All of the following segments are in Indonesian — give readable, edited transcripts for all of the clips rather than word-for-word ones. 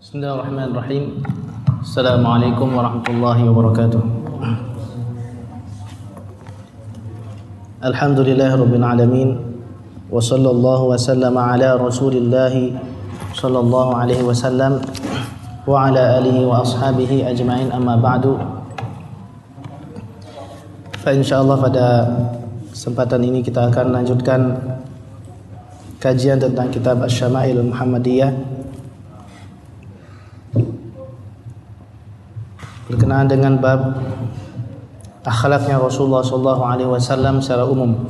Bismillahirrahmanirrahim. Assalamualaikum warahmatullahi wabarakatuh. Alhamdulillahirabbil alamin wa sallallahu wa sallama ala Rasulillah sallallahu alaihi wasallam wa ala alihi wa ashabihi ajma'in, amma ba'du. Fa insyaallah pada kesempatan ini kita akan lanjutkan kajian tentang kitab Asy-Syama'il Muhammadiyah berkenaan dengan bab akhlaknya Rasulullah SAW secara umum.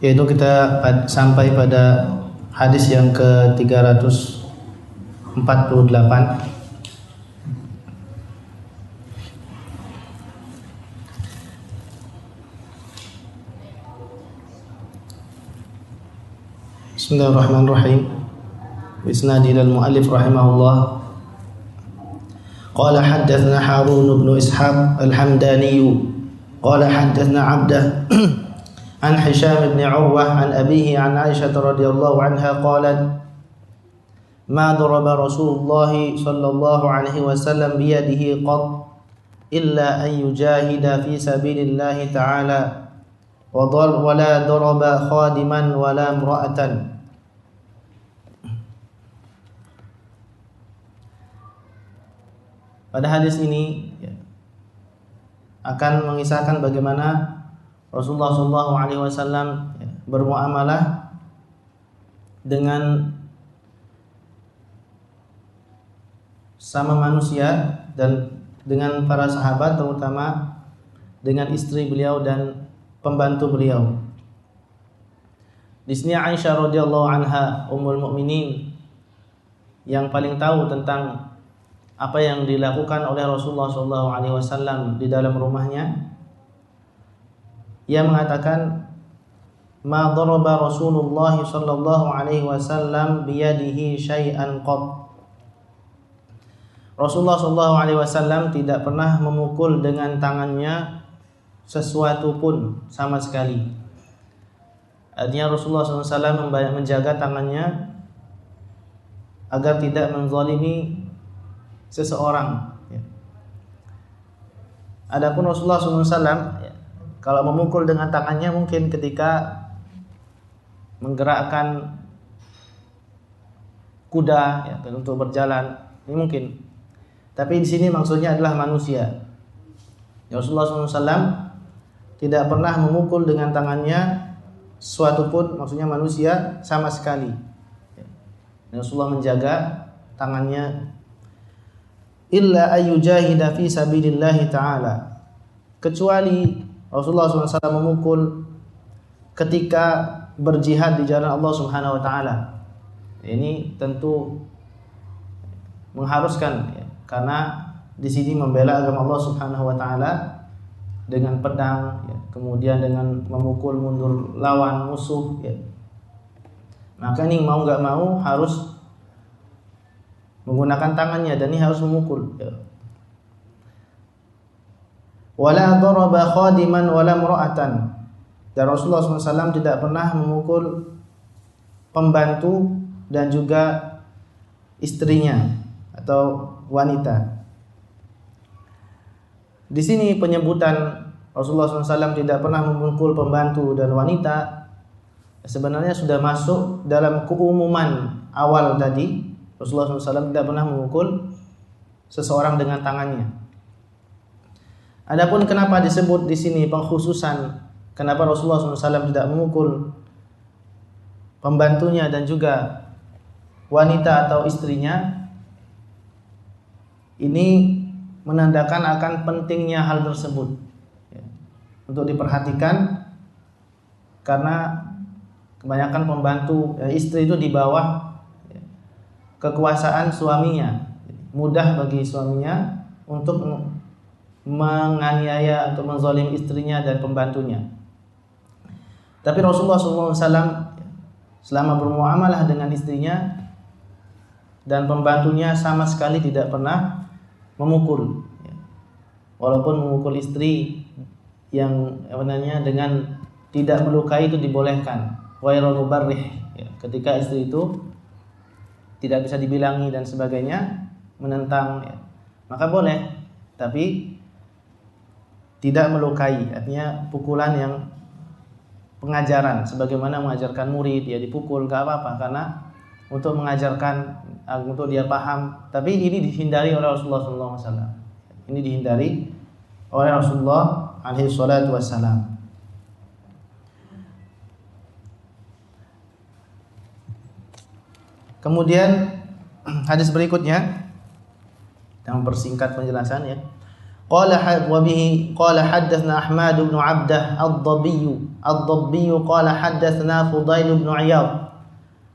Yaitu kita sampai pada hadis yang ke-348. Bismillahirrahmanirrahim. Isnadi ilal muallif rahimahullah. قال حدثنا هارون بن إسحاق الحمداني قال حدثنا عبده عن هشام بن عروة عن أبيه عن عائشة رضي الله عنها قالت ما ضرب رسول الله صلى الله عليه وسلم بيده قط إلا أن يجاهد في سبيل الله تعالى ولا ضرب خادما ولا امرأة. Pada hadis ini akan mengisahkan bagaimana Rasulullah SAW bermuamalah dengan sama manusia dan dengan para sahabat, terutama dengan istri beliau dan pembantu beliau. Di sini Aisyah radhiyallahu anha, ummul mukminin, yang paling tahu tentang apa yang dilakukan oleh Rasulullah SAW di dalam rumahnya. Ia mengatakan, ma daraba Rasulullah SAW biyadihi syai'an qat. Rasulullah SAW tidak pernah memukul dengan tangannya sesuatu pun sama sekali. Artinya Rasulullah SAW menjaga tangannya agar tidak menzalimi seseorang. Adapun Rasulullah SAW kalau memukul dengan tangannya mungkin ketika menggerakkan kuda untuk berjalan, ini mungkin. Tapi di sini maksudnya adalah manusia. Rasulullah SAW tidak pernah memukul dengan tangannya suatu pun, maksudnya manusia sama sekali. Rasulullah menjaga tangannya illa ayyujahida fi sabilillahi ta'ala, kecuali Rasulullah SAW memukul ketika berjihad di jalan Allah Subhanahu wa taala. Ini tentu mengharuskan karena di sini membela agama Allah Subhanahu wa taala dengan pedang, kemudian dengan memukul mundur lawan musuh, maka ini mau enggak mau harus menggunakan tangannya dan ini harus memukul. Wala daraba khadiman wala imra'atan. Dan Rasulullah SAW tidak pernah memukul pembantu dan juga istrinya atau wanita. Di sini penyebutan Rasulullah SAW tidak pernah memukul pembantu dan wanita sebenarnya sudah masuk dalam keumuman awal tadi. Rasulullah SAW tidak pernah memukul seseorang dengan tangannya. Adapun kenapa disebut di sini pengkhususan, kenapa Rasulullah SAW tidak memukul pembantunya dan juga wanita atau istrinya, ini menandakan akan pentingnya hal tersebut untuk diperhatikan, karena kebanyakan pembantu istri itu di bawah kekuasaan suaminya, mudah bagi suaminya untuk menganiaya atau menzalim istrinya dan pembantunya. Tapi Rasulullah SAW selama bermuamalah dengan istrinya dan pembantunya sama sekali tidak pernah memukul, walaupun memukul istri yang dengan tidak melukai itu dibolehkan. Ghairul mubarrih, ketika istri itu tidak bisa dibilangi dan sebagainya, menentang ya, maka boleh, tapi tidak melukai, artinya pukulan yang pengajaran sebagaimana mengajarkan murid ya dipukul gak apa-apa, karena untuk mengajarkan untuk dia paham, tapi ini dihindari oleh Rasulullah SAW. Ini dihindari oleh Rasulullah alaihi salatu wassalam. Kemudian hadis berikutnya yang mempersingkat penjelasan ya. Qala haddatsna Ahmad bin Abdah ad-Dabbi qala haddatsna Fudail bin Iyad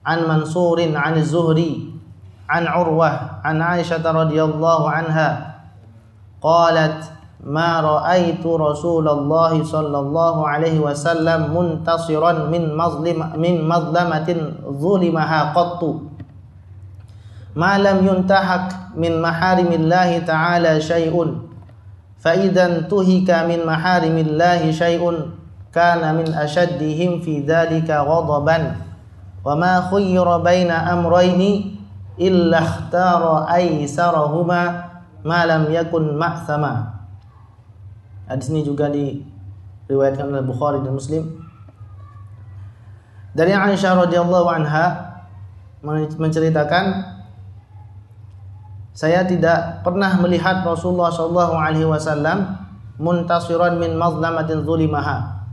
an Mansur an Az-Zuhri an Urwah an Aisyah radhiyallahu anha qalat ma ra'aitu Rasulullah sallallahu alaihi wasallam muntasiran min mazlamatin zulimaha qattu ma lam yuntahak min maharimillahi ta'ala syai'un fa idzan tuhika min maharimillahi syai'un kana min ashaddihim fi dzalika ghadaban wa ma khayyara baina amrayni illa ikhtara aysarahuma ma lam yakun ma'thama. Hadis ini juga diriwayatkan oleh Bukhari dan Muslim. Dari Aisyah radhiyallahu anha menceritakan, saya tidak pernah melihat Rasulullah sallallahu alaihi wasallam muntasiran min mazlamatin zulimaha,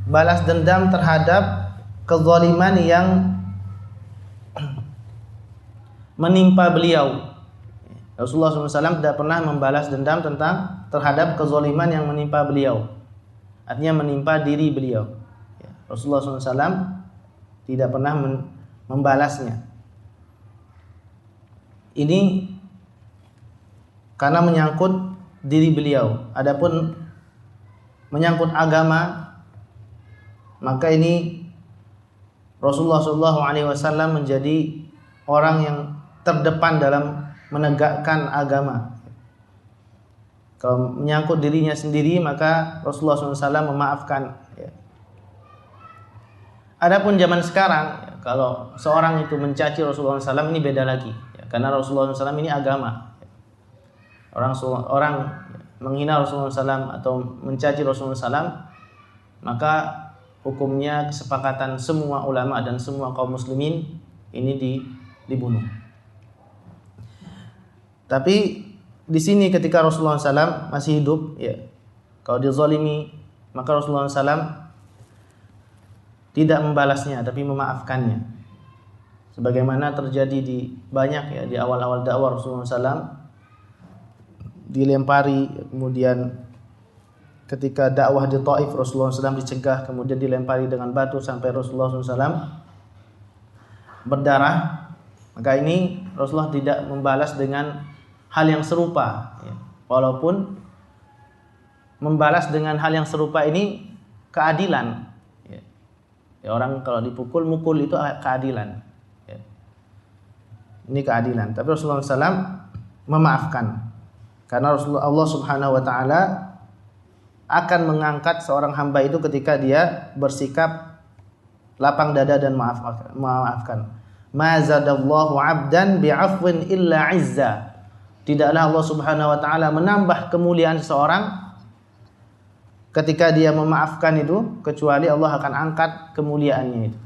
balas dendam terhadap kezaliman yang menimpa beliau. Rasulullah SAW tidak pernah membalas dendam terhadap kezaliman yang menimpa beliau, artinya menimpa diri beliau. Rasulullah SAW tidak pernah membalasnya. Ini karena menyangkut diri beliau. Adapun menyangkut agama, maka ini Rasulullah SAW menjadi orang yang terdepan dalam menegakkan agama. Kalau menyangkut dirinya sendiri, maka Rasulullah SAW memaafkan. Adapun zaman sekarang, kalau seorang itu mencaci Rasulullah SAW, ini beda lagi. Karena Rasulullah SAW ini agama. Orang menghina Rasulullah SAW atau mencaci Rasulullah SAW, maka hukumnya kesepakatan semua ulama dan semua kaum muslimin ini dibunuh. Tapi di sini ketika Rasulullah SAW masih hidup, ya, kalau dizalimi, maka Rasulullah SAW tidak membalasnya, tapi memaafkannya. Sebagaimana terjadi di banyak ya di awal-awal dakwah Rasulullah SAW, dilempari, kemudian ketika dakwah di Taif Rasulullah SAW dicegah, kemudian dilempari dengan batu sampai Rasulullah SAW berdarah. Maka ini Rasulullah tidak membalas dengan hal yang serupa, ya. Walaupun membalas dengan hal yang serupa ini keadilan, ya. Ya, orang kalau dipukul, mukul itu keadilan, ya. Ini keadilan. Tapi Rasulullah SAW memaafkan, karena Allah Subhanahu Wa Taala akan mengangkat seorang hamba itu ketika dia bersikap lapang dada dan memaafkan. Ma zadallahu 'abdan bi'afwin illa 'izza. Tidaklah Allah Subhanahu Wa Taala menambah kemuliaan seseorang ketika dia memaafkan itu, kecuali Allah akan angkat kemuliaannya itu.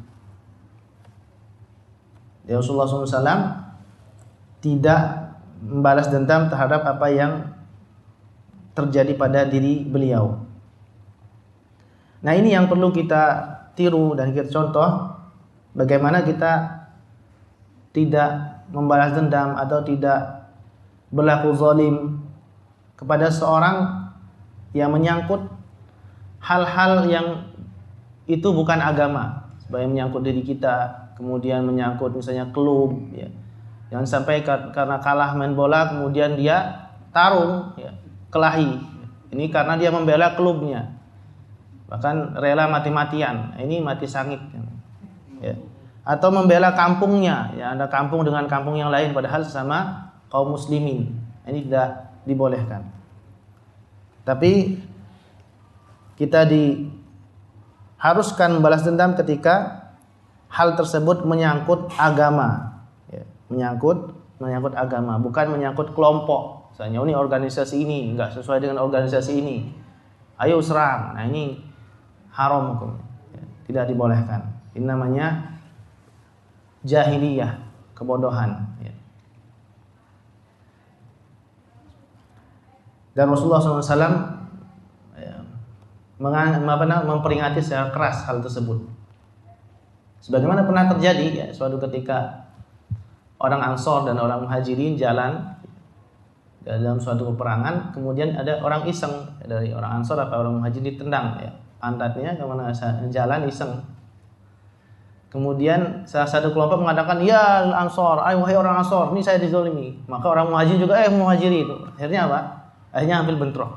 Rasulullah SAW tidak membalas dendam terhadap apa yang terjadi pada diri beliau. Nah, ini yang perlu kita tiru dan kita contoh, bagaimana kita tidak membalas dendam atau tidak berlaku zalim kepada seorang yang menyangkut hal-hal yang itu bukan agama, sebagai menyangkut diri kita, kemudian menyangkut misalnya klub, ya. Jangan sampai karena kalah main bola kemudian dia tarung, ya, kelahi. Ini karena dia membela klubnya, bahkan rela mati-matian. Ini mati sangit, ya. Atau membela kampungnya, ya, ada kampung dengan kampung yang lain padahal sesama kaum muslimin. Ini tidak dibolehkan. Tapi kita diharuskan membalas dendam ketika hal tersebut menyangkut agama, menyangkut agama, bukan menyangkut kelompok. Misalnya ini organisasi ini enggak sesuai dengan organisasi ini, ayo serang. Nah ini haram hukumnya, tidak dibolehkan. Ini namanya jahiliyah, kebodohan. Dan Rasulullah SAW memperingati secara keras hal tersebut. Sebagaimana pernah terjadi suatu ketika orang Ansor dan orang Muhajirin jalan dalam suatu peperangan, kemudian ada orang iseng dari orang Ansor atau orang Muhajirin ditendang pantatnya kemana jalan iseng. Kemudian salah satu kelompok mengatakan, ya Ansor, wahai orang Ansor, ini saya dizolimi. Maka orang Muhajirin juga, Muhajiri itu. Akhirnya apa? Akhirnya ambil bentrok.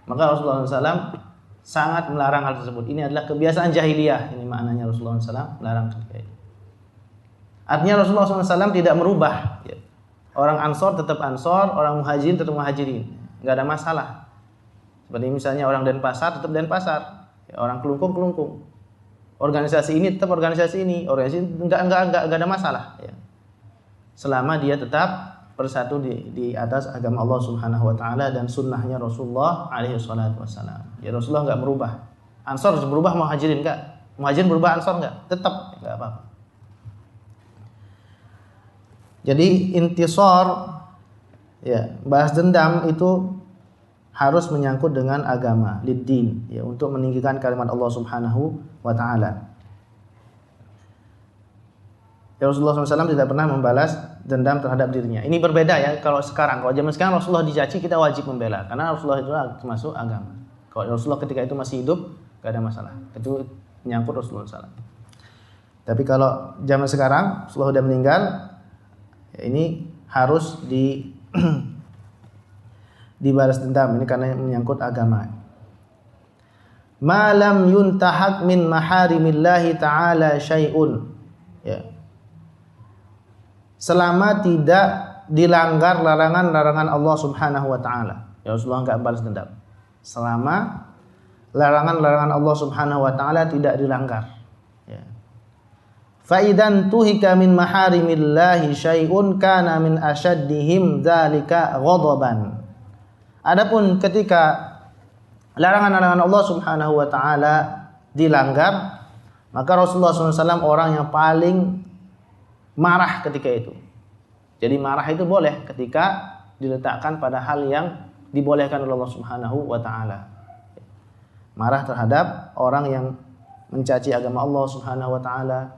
Maka Rasulullah SAW sangat melarang hal tersebut. Ini adalah kebiasaan jahiliyah. Ini maknanya Rasulullah SAW melarang ketika itu. Artinya Rasulullah SAW tidak merubah. Orang Ansor tetap Ansor, orang Muhajirin tetap Muhajirin. Nggak ada masalah. Seperti misalnya orang Denpasar tetap Denpasar, orang Kelungkung Kelungkung. Organisasi ini tetap organisasi ini. Organisasi nggak ada masalah. Selama dia tetap bersatu di atas agama Allah Subhanahu wa taala dan sunnahnya Rasulullah alaihi salatu wasallam. Rasulullah enggak merubah. Ansor berubah, Muhajirin enggak. Muhajirin berubah, Ansor enggak. Tetap enggak apa-apa. Jadi intisar balas dendam itu harus menyangkut dengan agama, lid-din, untuk meninggikan kalimat Allah Subhanahu wa taala. Rasulullah SAW tidak pernah membalas dendam terhadap dirinya. Ini berbeda kalau sekarang. Kalau zaman sekarang Rasulullah dicaci, kita wajib membela. Karena Rasulullah itu termasuk agama. Kalau Rasulullah ketika itu masih hidup, gak ada masalah. Itu menyangkut Rasulullah SAW. Tapi kalau zaman sekarang, Rasulullah sudah meninggal, ini harus dibalas dendam. Ini karena menyangkut agama. Ma lam yuntahak min maharimillahi ta'ala syai'un. Selama tidak dilanggar larangan-larangan Allah Subhanahu wa taala. Rasulullah enggak balas dendam. Selama larangan-larangan Allah Subhanahu wa taala tidak dilanggar. Fa idan tuhika min maharimillahi syai'un kana min asyaddihim dzalika ghadaban. Adapun ketika larangan-larangan Allah Subhanahu wa taala dilanggar, maka Rasulullah SAW orang yang paling marah ketika itu. Jadi marah itu boleh ketika diletakkan pada hal yang dibolehkan oleh Allah Subhanahu wa taala. Marah terhadap orang yang mencaci agama Allah Subhanahu wa taala,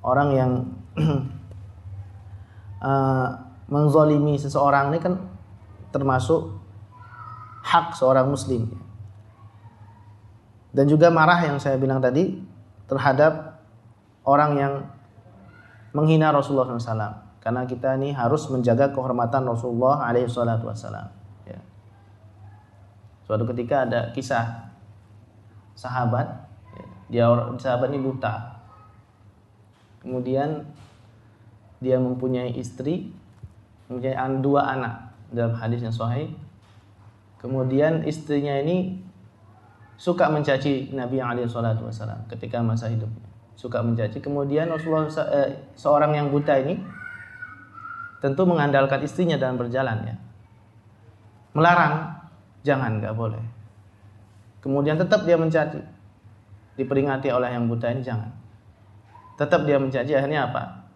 orang yang menzalimi seseorang, ini kan termasuk hak seorang muslim. Dan juga marah yang saya bilang tadi terhadap orang yang menghina Rasulullah SAW, karena kita ini harus menjaga kehormatan Rasulullah SAW. Suatu ketika ada kisah sahabat, sahabat ini buta, kemudian dia mempunyai istri, mempunyai 2 anak dalam hadis yang sahih. Kemudian istrinya ini suka mencaci Nabi SAW ketika masa hidupnya. Suka mencaci. Kemudian Rasulullah seorang yang buta ini tentu mengandalkan istrinya dalam berjalan, melarang, jangan, nggak boleh. Kemudian tetap dia mencaci, diperingati oleh yang buta ini, jangan. Tetap dia mencaci. Akhirnya apa?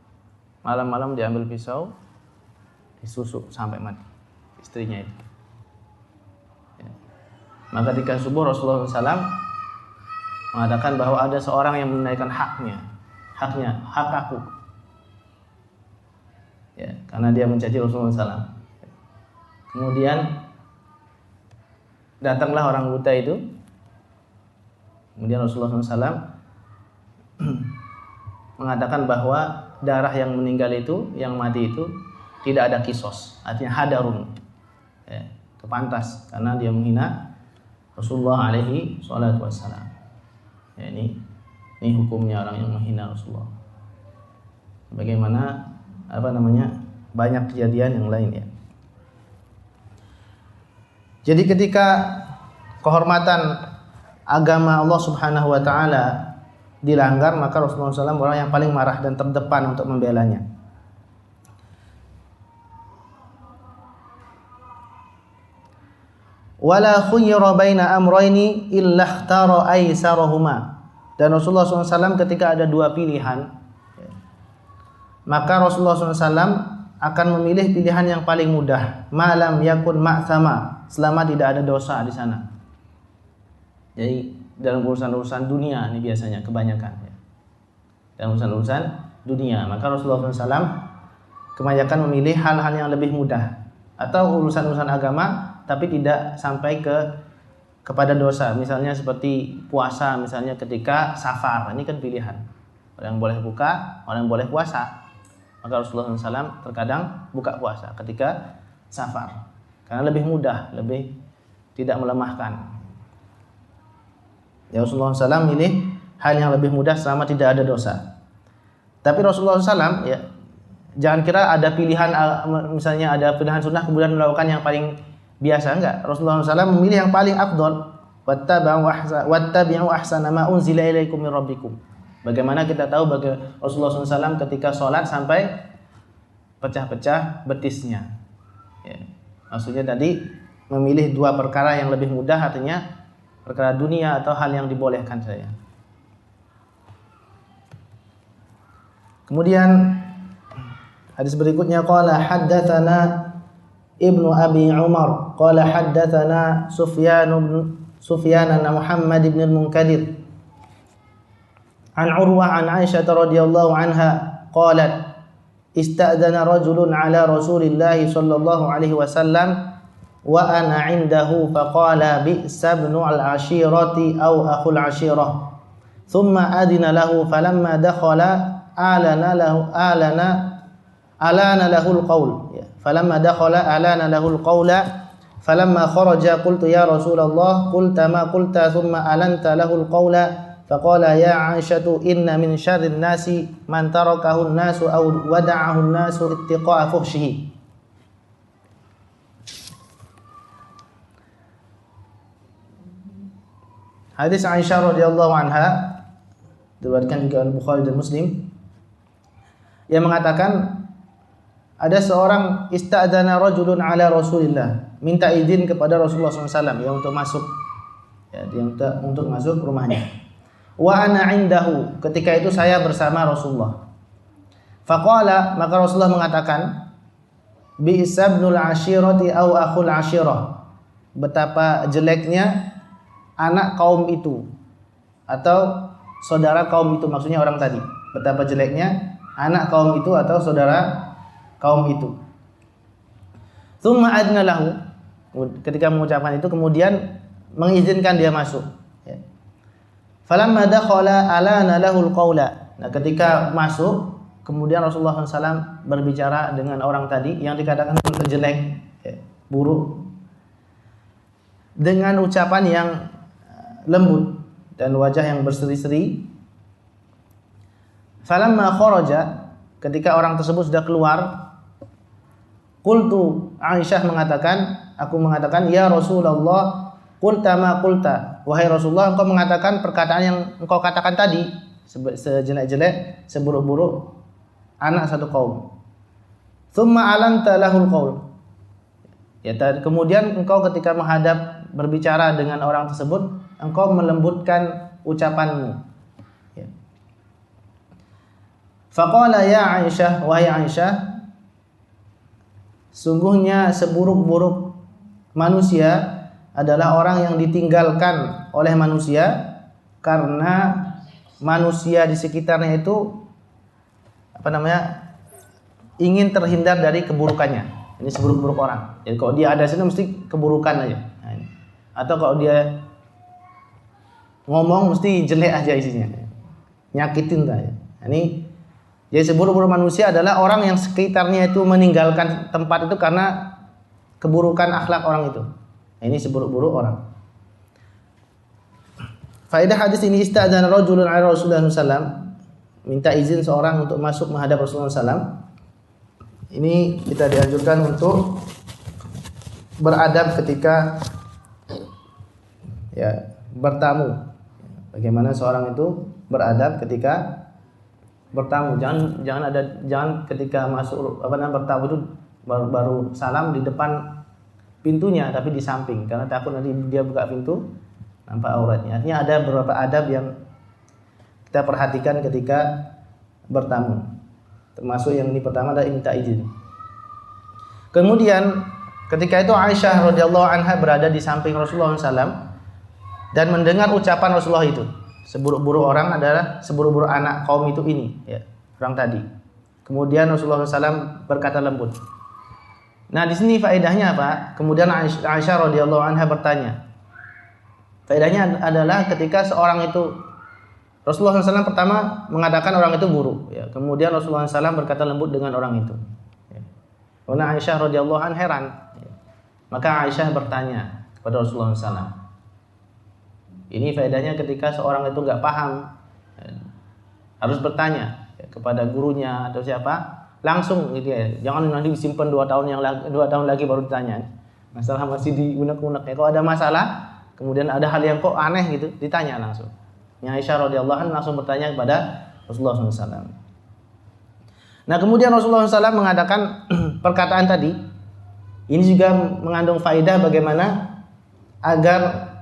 Malam-malam diambil pisau, disusuk sampai mati istrinya itu. Maka ketika subuh Rasulullah SAW mengatakan bahwa ada seorang yang menunaikan haknya, hak aku, karena dia mencaci Rasulullah SAW. Kemudian datanglah orang buta itu. Kemudian Rasulullah SAW mengatakan bahwa darah yang meninggal itu, yang mati itu, tidak ada kisos, artinya hadarun, kepantas, karena dia menghina Rasulullah alaihi salatu wassalam. Ini hukumnya orang yang menghina Rasulullah. Bagaimana banyak kejadian yang lain. Jadi ketika kehormatan agama Allah Subhanahu wa taala dilanggar, maka Rasulullah SAW orang yang paling marah dan terdepan untuk membelanya. Wala khuyira baina amrayni illa ikhtara aisarahuma. Dan Rasulullah SAW ketika ada dua pilihan, maka Rasulullah SAW akan memilih pilihan yang paling mudah, malam yakun ma'thama, selama tidak ada dosa di sana. Jadi dalam urusan-urusan dunia ini biasanya kebanyakan ya. Dalam urusan-urusan dunia, maka Rasulullah SAW kebanyakan memilih hal-hal yang lebih mudah, atau urusan-urusan agama tapi tidak sampai kepada dosa. Misalnya seperti puasa, misalnya ketika safar, ini kan pilihan. Orang yang boleh buka, orang yang boleh puasa. Maka Rasulullah SAW terkadang buka puasa ketika safar, karena lebih mudah, lebih tidak melemahkan. Ya, Rasulullah SAW milih hal yang lebih mudah selama tidak ada dosa. Tapi Rasulullah SAW ya, jangan kira ada pilihan, misalnya ada pilihan sunnah kemudian melakukan yang paling biasa, enggak. Rasulullah SAW memilih yang paling afdol. Wattabi'u ahsana ma unzila ilaikum min rabbikum. Bagaimana kita tahu Rasulullah SAW ketika sholat sampai pecah-pecah betisnya ya. Maksudnya tadi memilih dua perkara yang lebih mudah, artinya perkara dunia atau hal yang dibolehkan saja. Kemudian hadis berikutnya, qala haddatsana Ibnu Abi Umar qala haddatsana Sufyan an Muhammad ibn al-Munkadir an Urwah an Aisyah radhiyallahu anha qalat ista'dzana rajulun ala Rasulillah sallallahu alaihi wasallam wa ana 'indahu faqala bi'sa ibnu al-ashirati aw akhul 'ashirah thumma adina lahu falamma dakhala alana lahu al-qawl falamma dakhala alana lahu al-qawla falamma kharaja qultu ya Rasulullah qulta ma qulta thumma alanta lahu al-qawla faqala ya Aisyatu inna min syarrin nasi man tarakahu an-nasu aw wada'ahu an-nasu ittiqa'a fuhshihi. Hadis Aisyah radhiyallahu anha diriwayatkan juga oleh Bukhari dan Muslim, yang mengatakan ada seorang ista'dzana rajulun ala Rasulillah, minta izin kepada Rasulullah SAW ya untuk masuk, ya dia minta untuk masuk rumahnya. Wa ana indahu, ketika itu saya bersama Rasulullah. Faqala, maka Rasulullah mengatakan bi'sa ibnul ashirati aw akhul ashirah, betapa jeleknya anak kaum itu atau saudara kaum itu, maksudnya orang tadi, betapa jeleknya anak kaum itu atau saudara kaum itu. Tsumma adna lahu, ketika mengucapkan itu kemudian mengizinkan dia masuk ya. Falamma dakhala alana lahul qawla, nah ketika masuk kemudian Rasulullah SAW berbicara dengan orang tadi yang dikatakan jelek ya, buruk, dengan ucapan yang lembut dan wajah yang berseri-seri. Falamma kharaja, ketika orang tersebut sudah keluar, qultu, Aisyah mengatakan, aku mengatakan ya Rasulullah qulta ma qulta, wahai Rasulullah engkau mengatakan perkataan yang engkau katakan tadi, sejelek-jelek, seburuk-buruk anak satu kaum. Tsumma alanta lahul qaul, ya, kemudian engkau ketika menghadap berbicara dengan orang tersebut engkau melembutkan ucapanmu ya. Faqala ya Aisyah, wahai Aisyah, sungguhnya seburuk-buruk manusia adalah orang yang ditinggalkan oleh manusia karena manusia di sekitarnya itu ingin terhindar dari keburukannya. Ini seburuk-buruk orang. Jadi kalau dia ada sini mesti keburukan aja. Nah, atau kalau dia ngomong mesti jelek aja isinya, nyakitin aja. Ini jadi seburuk-buruk manusia adalah orang yang sekitarnya itu meninggalkan tempat itu karena keburukan akhlak orang itu. Ini seburuk-buruk orang. Faedah hadis ini, ista'dzana rajulun 'ala Rasulullah SAW, minta izin seorang untuk masuk menghadap Rasulullah SAW. Ini kita dianjurkan untuk beradab ketika ya bertamu. Bagaimana seorang itu beradab ketika bertamu. Jangan ketika masuk bertamu itu baru salam di depan pintunya, tapi di samping, karena takut nanti dia buka pintu nampak auratnya. Artinya ada beberapa adab yang kita perhatikan ketika bertamu. Termasuk yang ini pertama adalah minta izin. Kemudian ketika itu Aisyah radhiyallahu anha berada di samping Rasulullah SAW dan mendengar ucapan Rasulullah itu. Seburuk-buruk orang adalah seburuk-buruk anak kaum itu ini, ya, orang tadi. Kemudian Rasulullah SAW berkata lembut. Nah, di sini faedahnya apa? Kemudian Aisyah radhiyallahu anha bertanya. Faedahnya adalah ketika seorang itu, Rasulullah SAW pertama mengatakan orang itu buruk, ya. Kemudian Rasulullah SAW berkata lembut dengan orang itu. Ya. Karena Aisyah radhiyallahu anha heran. Ya. Maka Aisyah bertanya kepada Rasulullah SAW. Ini faedahnya ketika seorang itu nggak paham, ya, harus bertanya, ya, kepada gurunya atau siapa, langsung gitu ya. Jangan nanti disimpan 2 tahun lagi baru ditanya. Masalah masih diunek-unek ya. Kalau ada masalah, kemudian ada hal yang kok aneh gitu, ditanya langsung. Yang Aisyah radhiyallahu anha langsung bertanya kepada Rasulullah SAW. Nah, kemudian Rasulullah SAW mengadakan perkataan tadi. Ini juga mengandung faedah bagaimana agar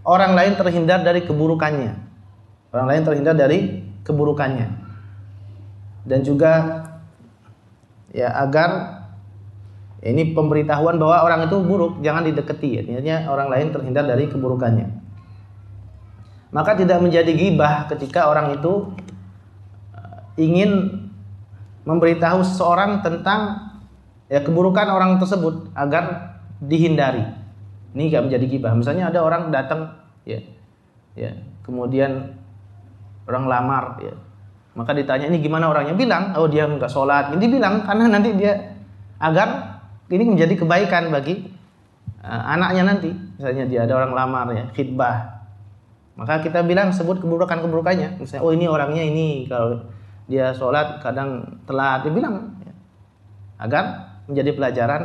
orang lain terhindar dari keburukannya. Orang lain terhindar dari keburukannya. Dan juga ya agar ini pemberitahuan bahwa orang itu buruk, jangan didekati. Artinya orang lain terhindar dari keburukannya. Maka tidak menjadi ghibah ketika orang itu ingin memberitahu seseorang tentang ya keburukan orang tersebut agar dihindari. Ini enggak menjadi ghibah. Misalnya ada orang datang ya kemudian orang lamar ya. Maka ditanya ini gimana orangnya, bilang oh dia enggak sholat. Ini bilang karena nanti dia agar ini menjadi kebaikan bagi anaknya nanti. Misalnya dia ada orang lamar ya, khidbah. Maka kita bilang sebut keburukannya. Misalnya oh ini orangnya ini kalau dia sholat kadang telat, dibilang ya. Agar menjadi pelajaran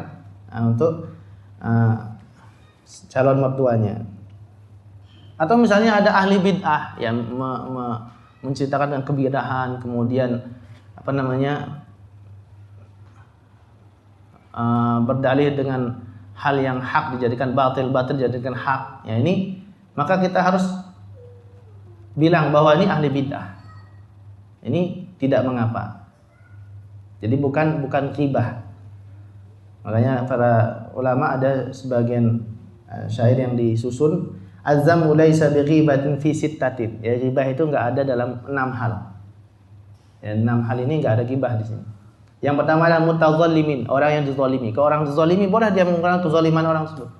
untuk calon mertuanya. Atau misalnya ada ahli bid'ah yang menceritakan tentang kebidahan, kemudian berdalih dengan hal yang hak dijadikan batil dijadikan hak. Ya ini maka kita harus bilang bahwa ini ahli bid'ah. Ini tidak mengapa. Jadi bukan ghibah. Makanya para ulama ada sebagian syair yang disusun, azzamu laisa bighibatin fi sittatin. Ya ghibah itu enggak ada dalam 6 hal. Ya 6 hal ini enggak ada ghibah di sini. Yang pertama adalah mutadzallimin, orang yang dizalimi. Kalau orang dizalimi boleh dia mengungkapkan kezaliman orang tersebut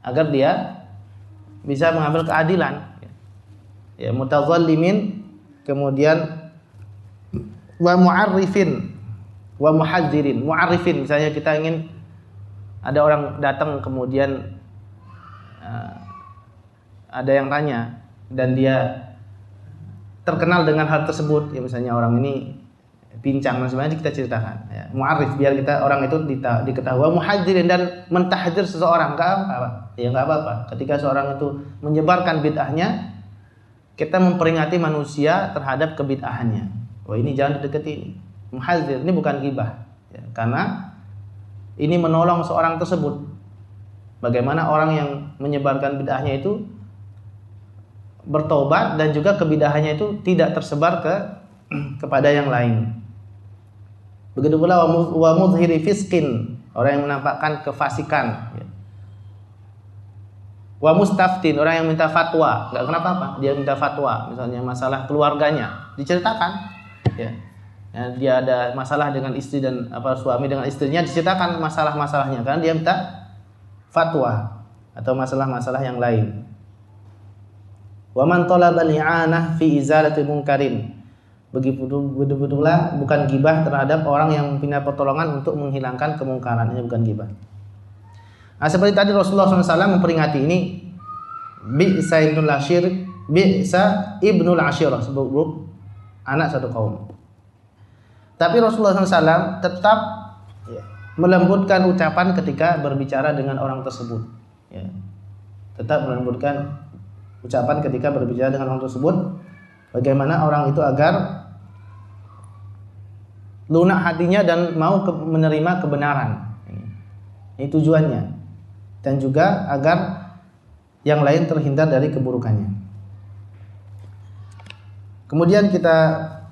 agar dia bisa mengambil keadilan. Ya mutadzallimin, kemudian wa mu'arrifin wa muhadzirin. Mu'arrifin misalnya kita ingin ada orang datang kemudian ada yang tanya dan dia terkenal dengan hal tersebut, ya misalnya orang ini pincang dan sebagainya, kita ceritakan ya. Mu'arrif biar kita orang itu diketahui. Muhadzirin dan mentahdzir seseorang, enggak apa-apa. Ya enggak apa-apa. Ketika seorang itu menyebarkan bid'ahnya, kita memperingati manusia terhadap kebid'ahannya. Wah ini jangan didekati. Muhadzir ini bukan ghibah ya, karena ini menolong seorang tersebut. Bagaimana orang yang menyebarkan bid'ahnya itu bertobat dan juga kebid'ahannya itu tidak tersebar kepada yang lain. Begitu pula wa mudhhiri fisqin, orang yang menampakkan kefasikan ya. Wa mustaftin, orang yang minta fatwa, enggak kenapa-apa, dia minta fatwa, misalnya masalah keluarganya, diceritakan ya. Ya, dia ada masalah dengan istri dan suami dengan istrinya, diceritakan masalah-masalahnya karena dia minta fatwa atau masalah-masalah yang lain. Wa man talaba li'anah fi izalati munkarin. Begitulah bukan ghibah terhadap orang yang minta pertolongan untuk menghilangkan kemungkaran, ini bukan ghibah. Nah, seperti tadi Rasulullah SAW memperingati ini bi'sa ibnul ashirah, seburuk anak satu kaum. Tapi Rasulullah SAW tetap melembutkan ucapan ketika berbicara dengan orang tersebut. Ya. Tetap melembutkan ucapan ketika berbicara dengan orang tersebut. Bagaimana orang itu agar lunak hatinya dan mau menerima kebenaran. Ini tujuannya. Dan juga agar yang lain terhindar dari keburukannya. Kemudian kita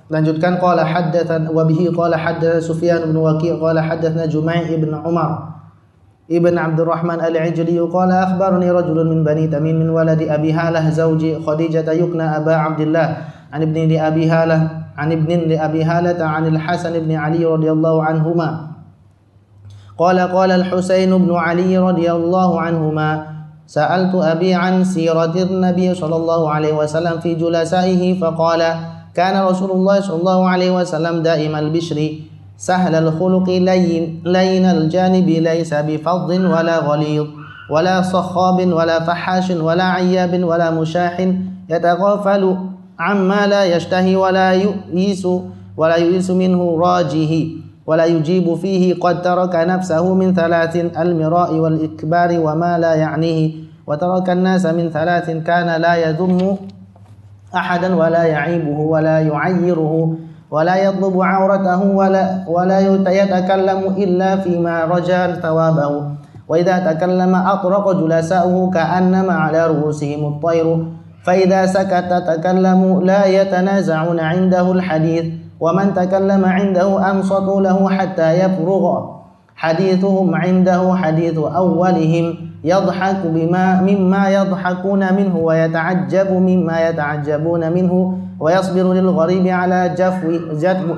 lanjutkan, qala haddatsan wa bihi qala haddatsa Sufyan bin Waqi' qala haddatsana Jumai' ibn Umar ibn Abdurrahman al-Ijli qala akhbarani rajulun min bani Tamim min waladi Abi Halah zawji Khadijah yukna Aba Abdullah an ibni li Abi Halah an ibnin li Abi Halah an al-Hasan ibn Ali radhiyallahu anhuma qala al-Husain ibn Ali radhiyallahu anhuma sa'altu abi an siratir Nabi sallallahu alaihi wasallam fi julasaihi faqala kana Rasulullah sallallahu alaihi wasallam daimal bishri sahlal khuluqi layyinal janibi laysa bi fadhin wala ghalid wala sakhabin wala fahashin wala ayyabin wala mushahin yataghafalu amma la yashtahi wala yu'isu minhu rajihi wala yujibu fihi qad taraka nafsahu min thalathin al-mira'i wal ikbari wa ma la ya'nihi wa taraka an-nasa min thalathin kana la yadhummu أحدا ولا يعيبه ولا يعيره ولا يطلب عورته ولا يتكلم إلا فيما رجا ثوابه وإذا تكلم أطرق جلساؤه كأنما على رؤوسهم الطير فإذا سكت تكلموا لا يتنازعون عنده الحديث ومن تكلم عنده أنصتوا له حتى يفرغ حديثهم عنده حديث أولهم يضحك مما يضحكون منه ويتعجب مما يتعجبون منه ويصبر للغريب على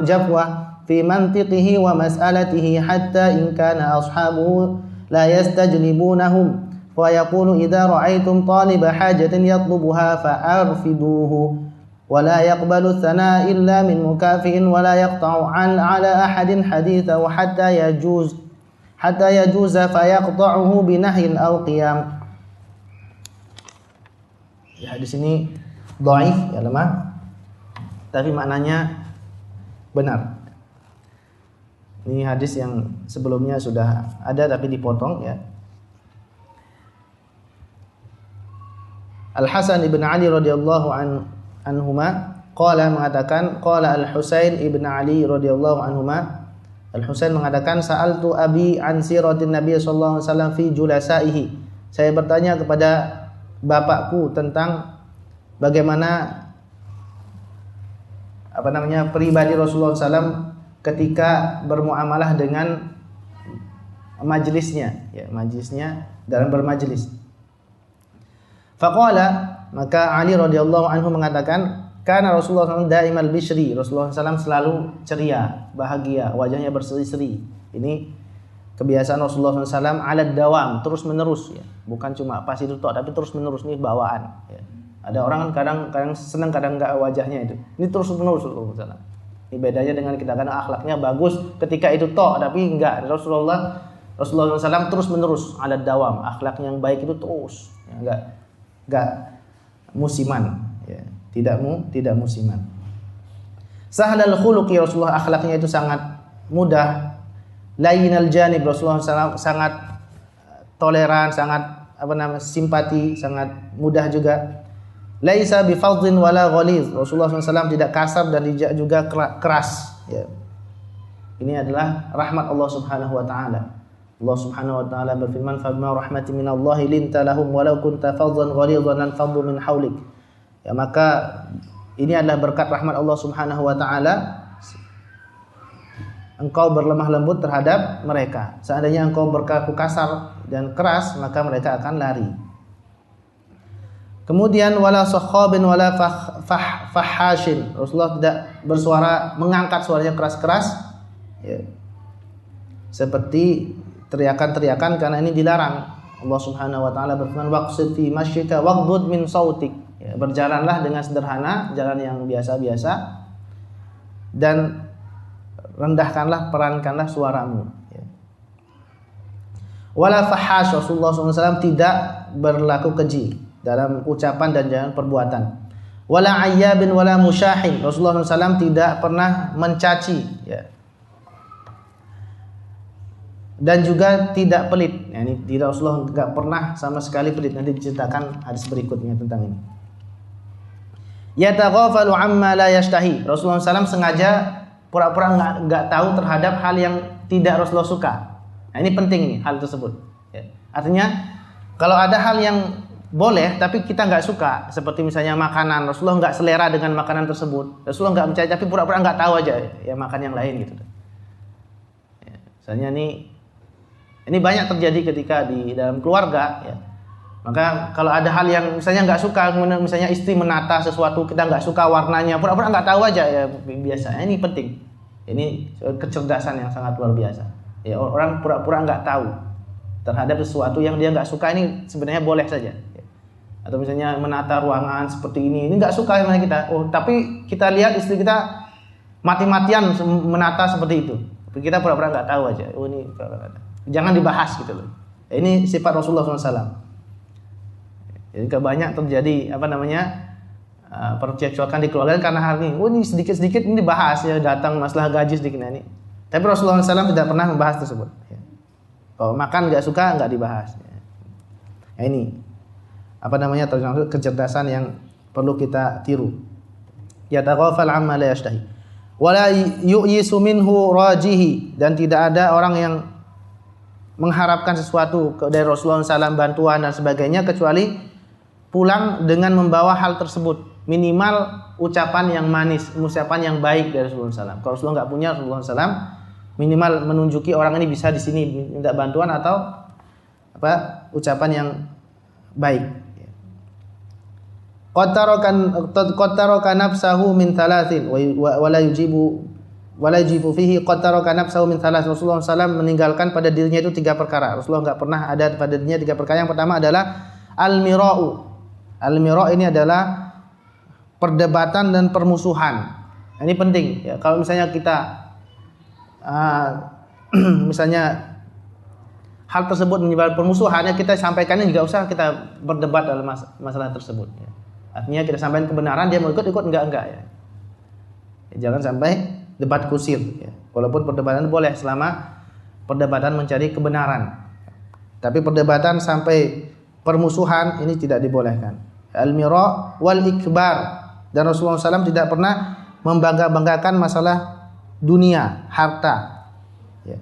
جفوة في منطقه ومسألته حتى إن كان أصحابه لا يستجلبونهم ويقول إذا رأيتم طالب حاجة يطلبها فأرفدوه ولا يقبل الثناء إلا من مكافئ ولا يقطع على أحد حديثه حتى يجوز فيقطعه بنهي أو قيام. Ya, hadis ini dhaif, ya lemah, tapi maknanya benar. Ini hadis yang sebelumnya sudah ada tapi dipotong, ya. Al-Hasan ibn Ali radhiyallahu anhuma qala mengatakan qala Al-Husain ibn Ali radhiyallahu anhuma, Al-Husain mengatakan sa'altu abi an siratin Nabi sallallahu alaihi wasallam fi julasaihi. Saya bertanya kepada bapakku tentang bagaimana pribadi Rasulullah SAW ketika bermuamalah dengan majelisnya, ya, majelisnya dalam bermajelis. Faqala, maka Ali radhiyallahu anhu mengatakan karena Rasulullah SAW daimal bishri, Rasulullah SAW selalu ceria, bahagia, wajahnya berseri-seri. Ini kebiasaan Rasulullah SAW alad dawam, terus menerus, ya. Bukan cuma pas itu tok, tapi terus menerus, ini bawaan, ya. Ada orang kan kadang senang, kadang enggak wajahnya itu. Ini terus menerus Rasulullah SAW. Ini bedanya dengan kita, karena akhlaknya bagus ketika itu tok, tapi enggak. Rasulullah SAW terus menerus alad dawam, akhlaknya yang baik itu terus, ya, enggak musiman, ya. Tidak musiman. Sahlal khuluqi, Rasulullah akhlaknya itu sangat mudah. Layyinal janib, Rasulullah SAW sangat toleran, sangat simpati, sangat mudah juga. Laisa bi fadhin wala ghaliz, Rasulullah SAW tidak kasar dan tidak juga keras, ya. Ini adalah rahmat Allah Subhanahu wa taala. Allah Subhanahu wa taala berfirman, "Fa bima rahmatin minallahi linta lahum walau kunta fadhan ghalidhan fadhu min hawlik." Ya, maka ini adalah berkat rahmat Allah Subhanahu wa taala. Engkau berlemah lembut terhadap mereka. Seandainya engkau berlaku kasar dan keras, maka mereka akan lari. Kemudian wala sakhabin wala fahashin. Rasulullah tidak bersuara, mengangkat suaranya keras-keras, ya. Seperti teriakan-teriakan, karena ini dilarang. Allah Subhanahu wa taala berfirman, waqsid fi mashyika waghdud min sautik. Ya, berjalanlah dengan sederhana, jalan yang biasa-biasa, dan rendahkanlah, perankanlah suaramu, ya. Wala fahash, Rasulullah SAW tidak berlaku keji dalam ucapan dan jalan perbuatan. Wala ayyabin wala musyahin, Rasulullah SAW tidak pernah mencaci, ya. Dan juga tidak pelit. Ya, ini tidak, Rasulullah tidak pernah sama sekali pelit. Nanti diceritakan hadis berikutnya tentang ini. Yataghafalu amma la yashtahi, Rasulullah SAW sengaja pura-pura enggak tahu terhadap hal yang tidak Rasulullah suka. Nah, Nah, ini penting nih hal tersebut. Ya. Artinya kalau ada hal yang boleh tapi kita nggak suka, seperti misalnya makanan, Rasulullah nggak selera dengan makanan tersebut, Rasulullah nggak mencari, tapi pura-pura nggak tahu aja ya makan yang lain gitu. Ya, misalnya ini banyak terjadi ketika di dalam keluarga. Ya. Maka kalau ada hal yang misalnya nggak suka, misalnya istri menata sesuatu kita nggak suka warnanya, pura-pura nggak tahu aja ya biasa. Ini penting. Ini kecerdasan yang sangat luar biasa. Ya, orang pura-pura nggak tahu terhadap sesuatu yang dia nggak suka, ini sebenarnya boleh saja. Atau misalnya menata ruangan seperti ini nggak suka sama kita. Oh, tapi kita lihat istri kita mati-matian menata seperti itu. Tapi kita pura-pura nggak tahu aja. Oh, ini jangan dibahas gitu loh. Ini sifat Rasulullah SAW. Jadi banyak terjadi percekcokan di keluarga karena hal ini. Oh, ini sedikit-sedikit ini dibahas ya, datang masalah gaji sedikit ini. Tapi Rasulullah SAW tidak pernah membahas tersebut. Ya. Kalau makan nggak suka nggak dibahas. Ya. Nah, ini termasuk kecerdasan yang perlu kita tiru. Yataghafal amma la yashtahi wala yu'yisu minhu rajihi, dan tidak ada orang yang mengharapkan sesuatu dari Rasulullah SAW, bantuan dan sebagainya, kecuali pulang dengan membawa hal tersebut, minimal ucapan yang manis, ucapan yang baik dari Rasulullah SAW. Kalau Rasulullah nggak punya, Rasulullah SAW minimal menunjuki orang ini bisa di sini minta bantuan atau ucapan yang baik. Qad taraka nafsahu min thalathin wa la yujibu fihi. Qad taraka nafsahu min thalathin. Rasulullah SAW meninggalkan pada dirinya itu 3 perkara. Rasulullah enggak pernah ada pada dirinya 3 perkara. Yang pertama adalah al-mira'u. Al-mira' ini adalah perdebatan dan permusuhan. Ini penting ya. Kalau misalnya kita misalnya hal tersebut menyebabkan permusuhan, kita sampaikannya juga usah kita berdebat dalam masalah tersebut ya. Artinya kita sampaikan kebenaran, dia mau ikut enggak ya. Jangan sampai debat kusir ya. Walaupun perdebatan boleh selama perdebatan mencari kebenaran. Tapi perdebatan sampai permusuhan ini tidak dibolehkan. Al-mira' wal ikbar, dan Rasulullah SAW tidak pernah membangga-banggakan masalah dunia, harta. Ya.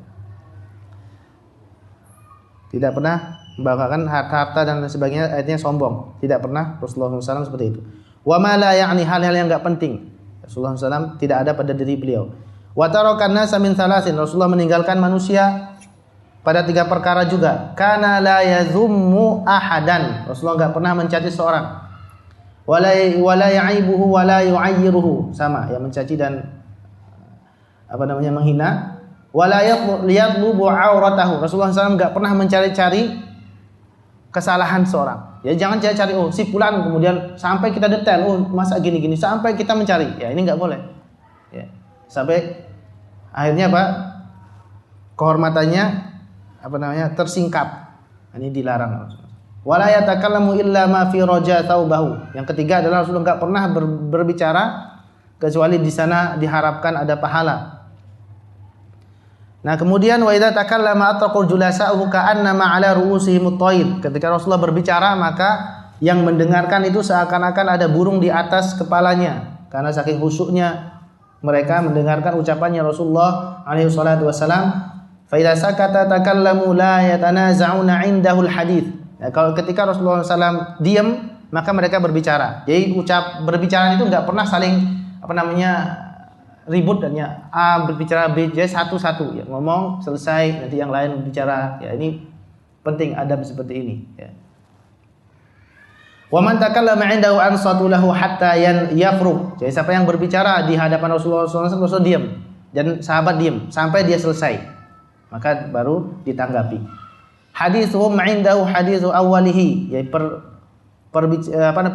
Tidak pernah membanggakan harta dan sebagainya, artinya sombong. Tidak pernah Rasulullah SAW seperti itu. Wa ma la ya'ni, hal-hal yang enggak penting. Rasulullah SAW tidak ada pada diri beliau. Wa tarakan nasa min thalathin. Rasulullah meninggalkan manusia pada 3 perkara juga. Kana la yazummu ahadan. Rasulullah enggak pernah mencaci seorang. Wala ya'ibuhu wala yu'ayyiruhu. Sama, ya, mencaci dan menghina. Wala yatlubu auratahu. Rasulullah SAW enggak pernah mencari-cari kesalahan seorang. Ya, jangan cari-cari si fulan kemudian sampai kita detail, masa gini-gini, sampai kita mencari. Ya, ini enggak boleh. Ya. Sampai akhirnya kehormatannya tersingkap. Ini dilarang. Wala yatakallamu illa ma fi raja thawbahu. Yang ketiga adalah Rasulullah enggak pernah berbicara kecuali di sana diharapkan ada pahala. Nah, kemudian wa idza takallama atraqul julasa'u ka'annama 'ala ru'usihim at-tayr. Ketika Rasulullah berbicara, maka yang mendengarkan itu seakan-akan ada burung di atas kepalanya, karena saking khusyuknya mereka mendengarkan ucapannya Rasulullah alaihi salatu wasalam. Fa idza sakata takallamu la yatanaza'una 'indahu al-hadits. Ya, kalau ketika Rasulullah SAW diam, maka mereka berbicara. Jadi berbicara itu enggak pernah saling ribut dan berbicara jadi satu-satu ya, ngomong selesai nanti yang lain berbicara ya. Ini penting adab seperti ini ya. Wa man takallama 'indahu ansatu lahu hatta yafruq. Jadi siapa yang berbicara di hadapan Rasulullah SAW, Rasul diam dan sahabat diam sampai dia selesai, maka baru ditanggapi. Hadithuhum 'indahu hadithu awwalihi, yaitu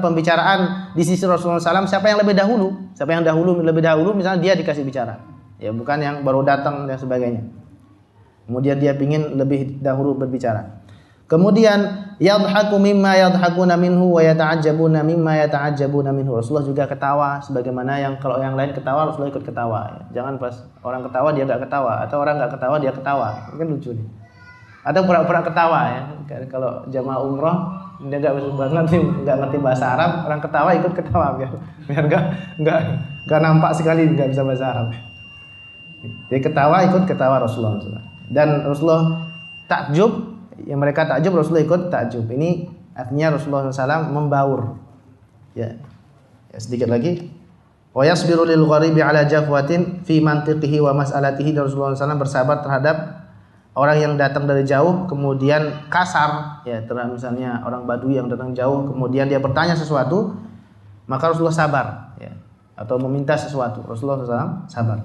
pembicaraan di sisi Rasulullah SAW, siapa yang lebih dahulu, lebih dahulu misalnya dia dikasih bicara ya, bukan yang baru datang dan sebagainya, kemudian dia ingin lebih dahulu berbicara. Kemudian yadhaku mimma yadhakuna minhu wa yata'ajjabuna mimma yata'ajjabuna minhu. Rasulullah juga ketawa sebagaimana yang kalau yang lain ketawa Rasulullah ikut ketawa ya. Jangan pas orang ketawa dia enggak ketawa, atau orang enggak ketawa dia ketawa, kan lucu nih. Atau pura-pura ketawa ya. Kalau jamaah umroh dia enggak ngerti bahasa Arab, orang ketawa ikut ketawa biar enggak nampak sekali enggak bisa bahasa Arab. Dia ketawa ikut ketawa Rasulullah. Dan Rasulullah takjub, yang mereka takjub Rasulullah ikut takjub. Ini artinya Rasulullah SAW membaur. Ya, sedikit lagi. Wa yasbiru lil gharibi ala jafwatin fi mantiqihi wa mas'alatihi. Rasulullah SAW bersabar terhadap orang yang datang dari jauh kemudian kasar, ya, terhadap misalnya orang Badui yang datang jauh kemudian dia bertanya sesuatu, maka Rasulullah sabar, ya, atau meminta sesuatu, Rasulullah SAW sabar.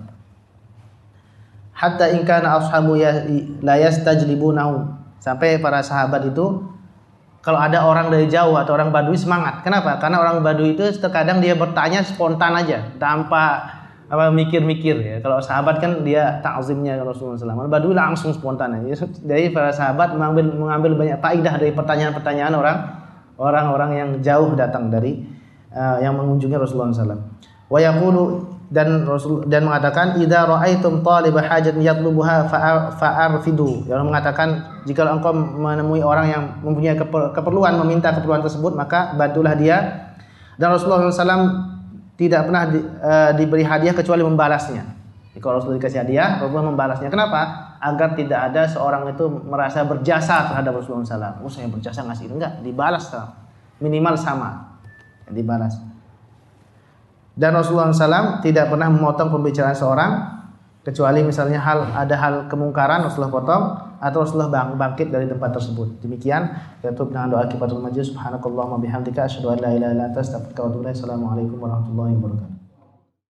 Hatta in kana ashabu la yastajlibunahu, sampai para sahabat itu kalau ada orang dari jauh atau orang Badui semangat. Kenapa? Karena orang Badui itu terkadang dia bertanya spontan aja tanpa mikir-mikir, ya. Kalau sahabat kan dia ta'zimnya Rasulullah SAW. Badui langsung spontan aja. Jadi para sahabat mengambil banyak faedah dari pertanyaan-pertanyaan orang-orang yang jauh datang dari yang mengunjungi Rasulullah SAW. Wa yaqulu, dan mengatakan idza ra'aitum talib hajat yatlubuha fa'arfidu. Yang mengatakan jika engkau menemui orang yang mempunyai keperluan, meminta keperluan tersebut, maka bantulah dia. Dan Rasulullah SAW tidak pernah diberi hadiah kecuali membalasnya. Jika Rasulullah dikasih hadiah, Rasulullah membalasnya. Kenapa? Agar tidak ada seorang itu merasa berjasa terhadap Rasulullah SAW. Oh, saya berjasa ngasih, enggak, dibalas minimal sama, dibalas. Dan Rasulullah SAW tidak pernah memotong pembicaraan seorang kecuali misalnya ada hal kemungkaran Rasulullah potong, atau Rasulullah bangkit dari tempat tersebut. Demikian tutup dengan doa kifatul majlis. Subhanakallahumma bihamdika asyhadu an la ilaha illa anta astaghfiruka wa atubu ilaik. Assalamualaikum warahmatullahi wabarakatuh.